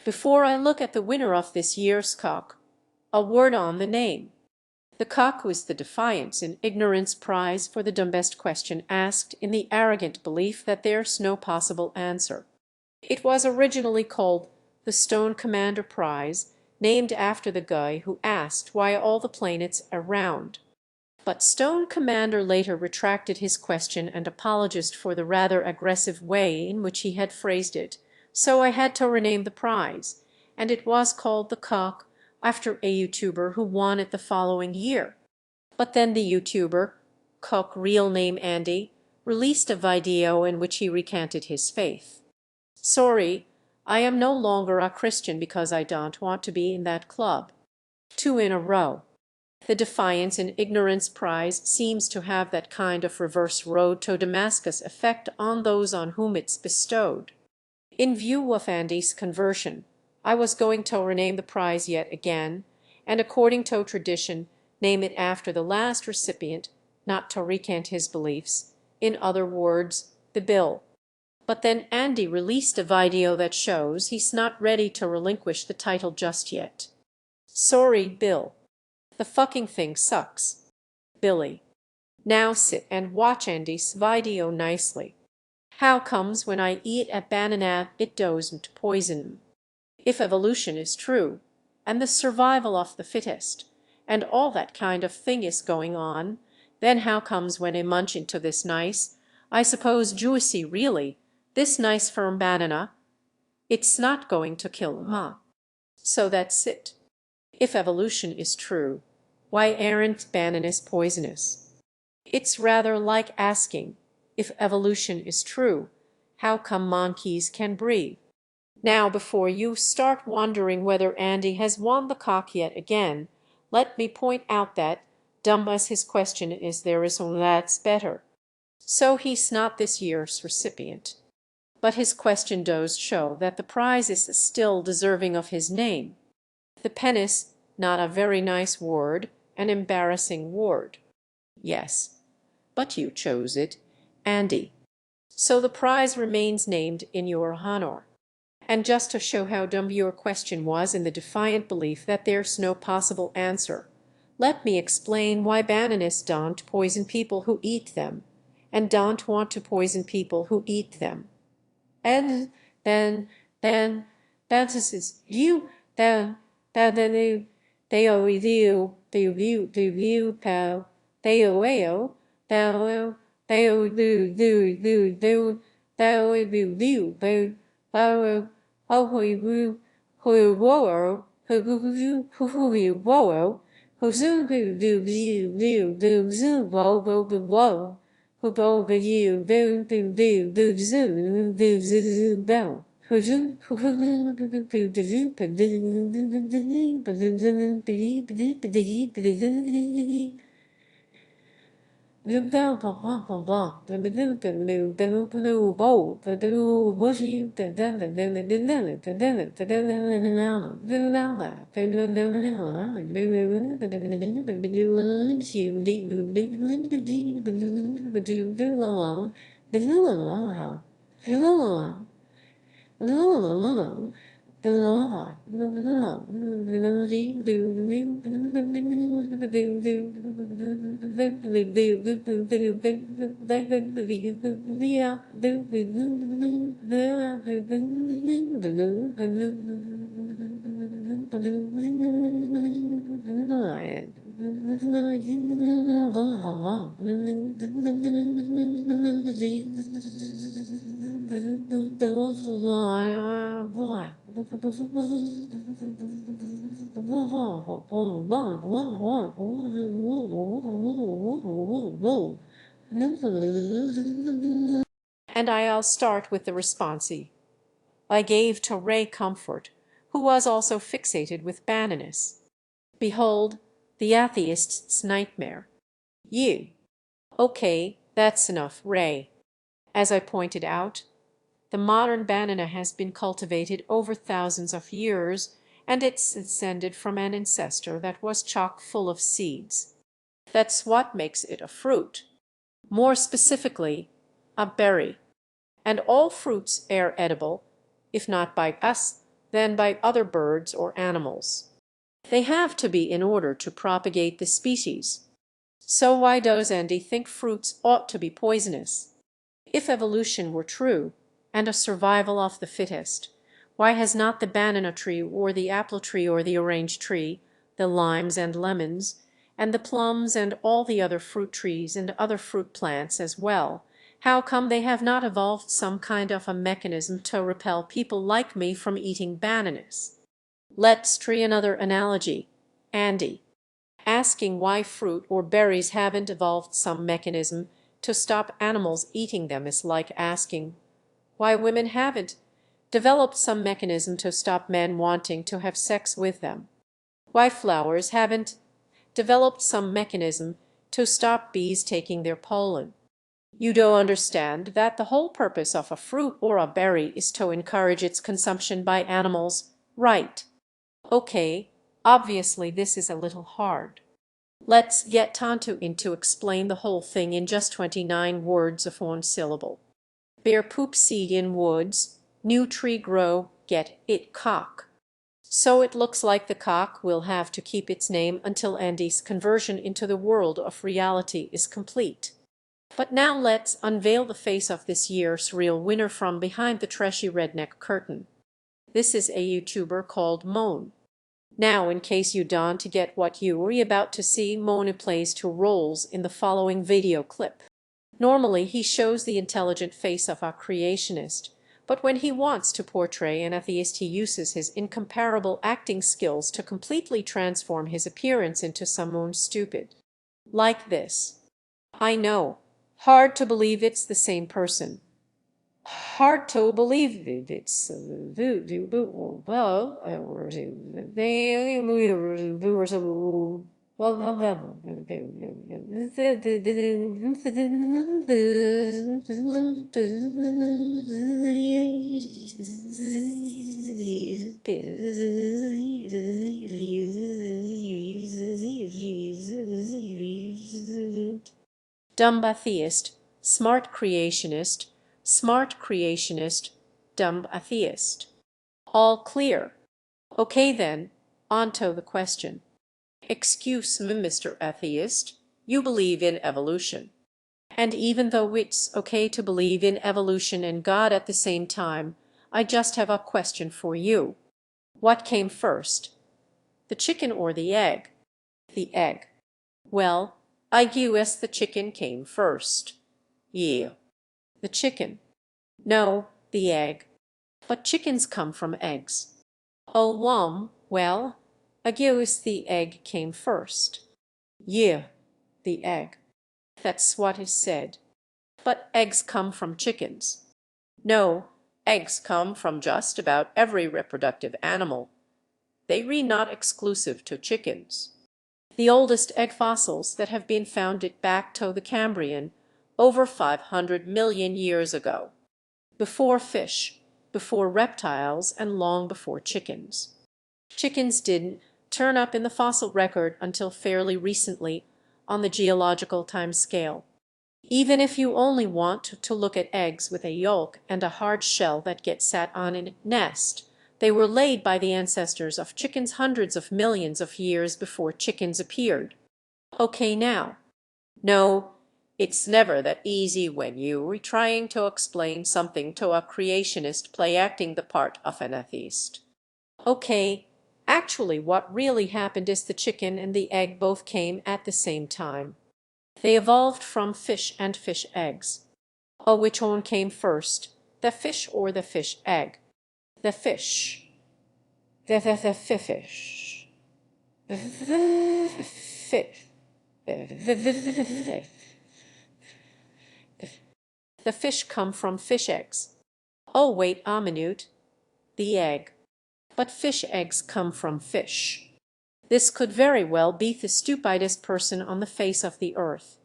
Before I look at the winner of this year's cock, a word on the name. The cock was the Defiance in Ignorance Prize for the dumbest question asked, in the arrogant belief that there's no possible answer. It was originally called the Stone Commander Prize, named after the guy who asked why all the planets are round. But Stone Commander later retracted his question and apologized for the rather aggressive way in which he had phrased it, so I had to rename the prize, and it was called the Cock after a YouTuber who won it the following year. But then the YouTuber, Cock real name Andy, released a video in which he recanted his faith. Sorry, I am no longer a Christian because I don't want to be in that club. 2 in a row. The Defiance in Ignorance Prize seems to have that kind of reverse road to Damascus effect on those on whom it's bestowed. In view of Andy's conversion, I was going to rename the prize yet again, and according to tradition, name it after the last recipient, not to recant his beliefs, in other words, the Bill. But then Andy released a video that shows he's not ready to relinquish the title just yet. Sorry, Bill. The fucking thing sucks. Billy. Now sit and watch Andy's video nicely. How comes when I eat a banana it doesn't poison? If evolution is true, and the survival of the fittest, and all that kind of thing is going on, then how comes when I munch into this nice, I suppose juicy really, this nice firm banana, it's not going to kill him, huh? So that's it. If evolution is true, why aren't bananas poisonous? It's rather like asking, if evolution is true, how come monkeys can breathe? Now, before you start wondering whether Andy has won the cock yet again, let me point out that, dumb as his question is, there is one that's better. So he's not this year's recipient. But his question does show that the prize is still deserving of his name. The penis, not a very nice word, an embarrassing word. Yes, but you chose it, Andy. So the prize remains named in your honor. And just to show how dumb your question was in the defiant belief that there's no possible answer, let me explain why bananas don't poison people who eat them, and don't want to poison people who eat them. And then, that is you, they always do, pal, they do, And I'll start with the response I gave to Ray Comfort, who was also fixated with bananas. Behold, the atheist's nightmare. You. Okay, that's enough, Ray. As I pointed out, the modern banana has been cultivated over thousands of years, and it's descended from an ancestor that was chock full of seeds. That's what makes it a fruit. More specifically, a berry. And all fruits are edible, if not by us, than by other birds or animals. They have to be in order to propagate the species. So why does Andy think fruits ought to be poisonous? If evolution were true, and a survival of the fittest, why has not the banana tree or the apple tree or the orange tree, the limes and lemons, and the plums and all the other fruit trees and other fruit plants as well, how come they have not evolved some kind of a mechanism to repel people like me from eating bananas? Let's try another analogy. Andy, asking why fruit or berries haven't evolved some mechanism to stop animals eating them is like asking why women haven't developed some mechanism to stop men wanting to have sex with them. Why flowers haven't developed some mechanism to stop bees taking their pollen. You do understand that the whole purpose of a fruit or a berry is to encourage its consumption by animals, right? Okay, obviously this is a little hard. Let's get Tonto in to explain the whole thing in just 29 words of one syllable. Bear poop seed in woods, new tree grow, get it cock. So it looks like the cock will have to keep its name until Andy's conversion into the world of reality is complete. But now let's unveil the face of this year's real winner from behind the trashy redneck curtain. This is a YouTuber called Moan. Now, in case you don't get what you were about to see, Moan plays two roles in the following video clip. Normally, he shows the intelligent face of a creationist, but when he wants to portray an atheist, he uses his incomparable acting skills to completely transform his appearance into someone stupid. Like this. I know, hard to believe it's the same person. Hard to believe it's dumb atheist, smart creationist, dumb atheist. All clear. Okay then, on to the question. Excuse me, Mr. Atheist, you believe in evolution. And even though it's okay to believe in evolution and God at the same time, I just have a question for you. What came first, the chicken or the egg? The egg. Well, I guess the chicken came first. Yeah. The chicken. No, the egg. But chickens come from eggs. Oh, well, I guess the egg came first. Yeah, the egg. That's what is said. But eggs come from chickens. No, eggs come from just about every reproductive animal. They are not exclusive to chickens. The oldest egg fossils that have been found date back to the Cambrian, over 500 million years ago. Before fish, before reptiles, and long before chickens. Chickens didn't turn up in the fossil record until fairly recently on the geological time scale. Even if you only want to look at eggs with a yolk and a hard shell that get sat on in a nest, they were laid by the ancestors of chickens hundreds of millions of years before chickens appeared. Okay now. No, it's never that easy when you're trying to explain something to a creationist play acting the part of an atheist. Okay, actually what really happened is the chicken and the egg both came at the same time. They evolved from fish and fish eggs. Oh, which one came first, the fish or the fish egg? The fish. The fish. Fish. The fish come from fish eggs. Oh, wait a minute. The egg. But fish eggs come from fish. This could very well be the stupidest person on the face of the earth.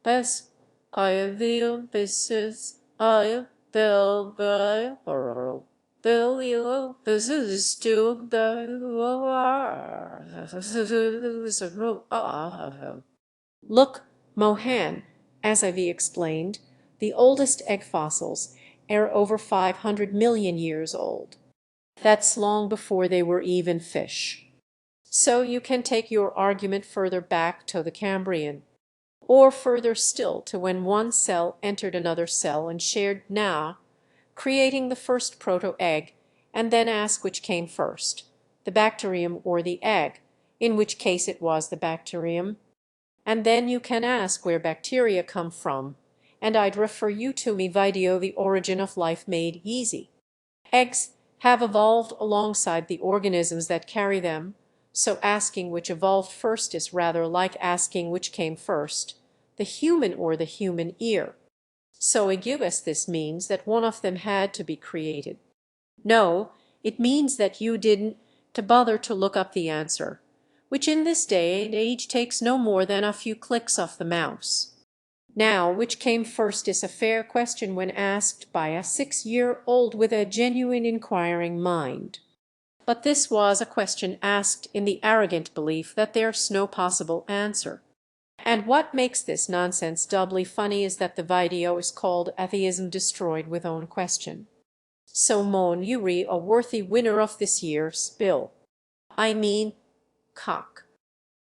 Bes, I will business, I will the world. This is to the Look, Mohan, as I've explained, the oldest egg fossils are over 500 million years old. That's long before they were even fish. So you can take your argument further back to the Cambrian, or further still to when one cell entered another cell and shared Na, creating the first proto-egg, and then ask which came first, the bacterium or the egg, in which case it was the bacterium. And then you can ask where bacteria come from, and I'd refer you to me video The Origin of Life Made Easy. Eggs have evolved alongside the organisms that carry them, so asking which evolved first is rather like asking which came first, the human or the human ear. So ambiguous this means that one of them had to be created. No, it means that you didn't to bother to look up the answer, which in this day and age takes no more than a few clicks of the mouse. Now, which came first is a fair question when asked by a 6-year-old with a genuine inquiring mind. But this was a question asked in the arrogant belief that there's no possible answer. And what makes this nonsense doubly funny is that the video is called Atheism Destroyed with Own Question. So mon you re a worthy winner of this year's bill. I mean, cock.